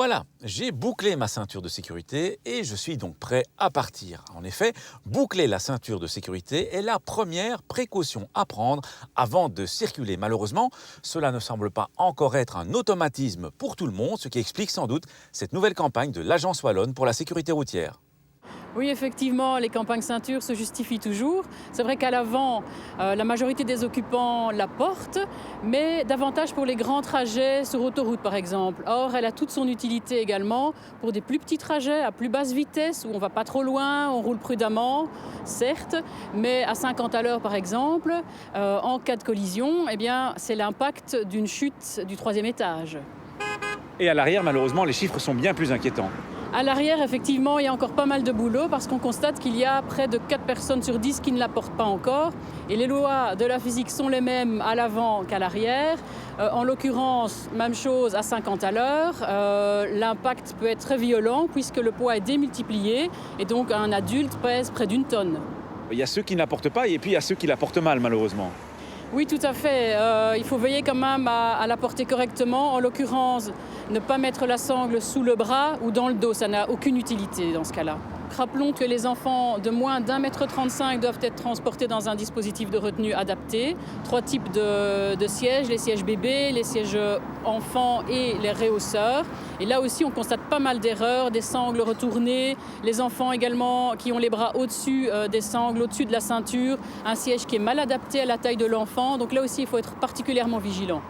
Voilà, j'ai bouclé ma ceinture de sécurité et je suis donc prêt à partir. En effet, boucler la ceinture de sécurité est la première précaution à prendre avant de circuler. Malheureusement, cela ne semble pas encore être un automatisme pour tout le monde, ce qui explique sans doute cette nouvelle campagne de l'Agence wallonne pour la sécurité routière. Oui, effectivement, les campagnes ceinture se justifient toujours. C'est vrai qu'à l'avant, la majorité des occupants la portent, mais davantage pour les grands trajets sur autoroute, par exemple. Or, elle a toute son utilité également pour des plus petits trajets à plus basse vitesse, où on ne va pas trop loin, on roule prudemment, certes, mais à 50 à l'heure, par exemple, en cas de collision, eh bien, c'est l'impact d'une chute du 3e étage. Et à l'arrière, malheureusement, les chiffres sont bien plus inquiétants. À l'arrière, effectivement, il y a encore pas mal de boulot parce qu'on constate qu'il y a près de 4 personnes sur 10 qui ne la portent pas encore. Et les lois de la physique sont les mêmes à l'avant qu'à l'arrière. En l'occurrence, même chose à 50 à l'heure. L'impact peut être très violent puisque le poids est démultiplié et donc un adulte pèse près d'1 tonne. Il y a ceux qui ne la portent pas et puis il y a ceux qui la portent mal, malheureusement. Oui, tout à fait. Il faut veiller quand même à la porter correctement. En l'occurrence, ne pas mettre la sangle sous le bras ou dans le dos. Ça n'a aucune utilité dans ce cas-là. Rappelons que les enfants de moins d'1,35 m doivent être transportés dans un dispositif de retenue adapté. 3 types de sièges, les sièges bébés, les sièges enfants et les réhausseurs. Et là aussi, on constate pas mal d'erreurs, des sangles retournées, les enfants également qui ont les bras au-dessus des sangles, au-dessus de la ceinture, un siège qui est mal adapté à la taille de l'enfant. Donc là aussi, il faut être particulièrement vigilant.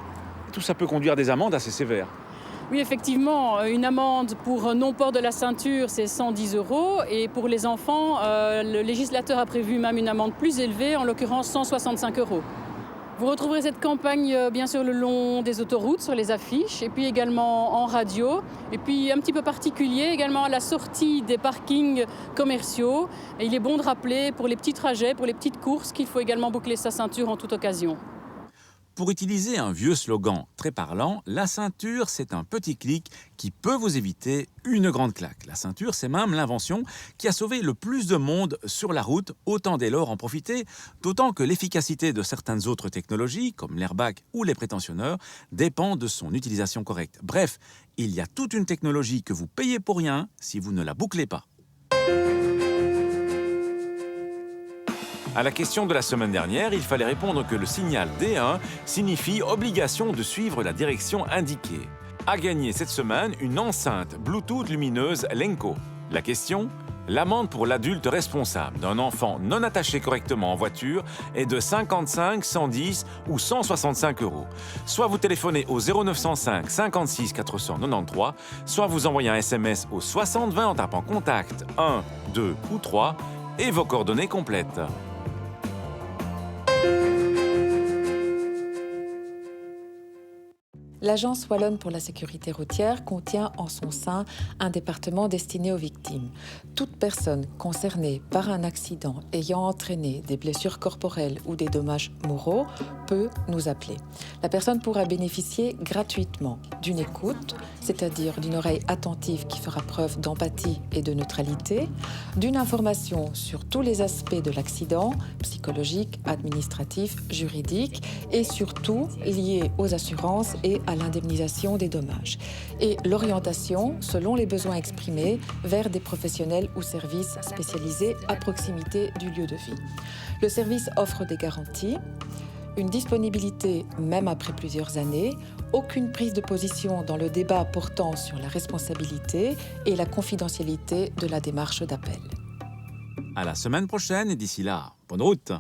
Tout ça peut conduire à des amendes assez sévères. Oui, effectivement, une amende pour non-port de la ceinture, c'est 110 €. Et pour les enfants, le législateur a prévu même une amende plus élevée, en l'occurrence 165 €. Vous retrouverez cette campagne bien sûr le long des autoroutes, sur les affiches, et puis également en radio. Et puis un petit peu particulier également à la sortie des parkings commerciaux. Et il est bon de rappeler pour les petits trajets, pour les petites courses, qu'il faut également boucler sa ceinture en toute occasion. Pour utiliser un vieux slogan très parlant, la ceinture, c'est un petit clic qui peut vous éviter une grande claque. La ceinture, c'est même l'invention qui a sauvé le plus de monde sur la route, autant dès lors en profiter, d'autant que l'efficacité de certaines autres technologies, comme l'airbag ou les prétentionneurs, dépend de son utilisation correcte. Bref, il y a toute une technologie que vous payez pour rien si vous ne la bouclez pas. À la question de la semaine dernière, il fallait répondre que le signal D1 signifie obligation de suivre la direction indiquée. A gagné cette semaine une enceinte Bluetooth lumineuse Lenco. La question ? L'amende pour l'adulte responsable d'un enfant non attaché correctement en voiture est de 55, 110 ou 165 €. Soit vous téléphonez au 0905 56 493, soit vous envoyez un SMS au 60 20 en tapant contact 1, 2 ou 3 et vos coordonnées complètes. L'Agence wallonne pour la sécurité routière contient en son sein un département destiné aux victimes. Toute personne concernée par un accident ayant entraîné des blessures corporelles ou des dommages moraux peut nous appeler. La personne pourra bénéficier gratuitement d'une écoute, c'est-à-dire d'une oreille attentive qui fera preuve d'empathie et de neutralité, d'une information sur tous les aspects de l'accident, psychologique, administratif, juridique, et surtout liés aux assurances et à l'indemnisation des dommages, et l'orientation, selon les besoins exprimés, vers des professionnels ou services spécialisés à proximité du lieu de vie. Le service offre des garanties, une disponibilité même après plusieurs années, aucune prise de position dans le débat portant sur la responsabilité et la confidentialité de la démarche d'appel. À la semaine prochaine et d'ici là, bonne route!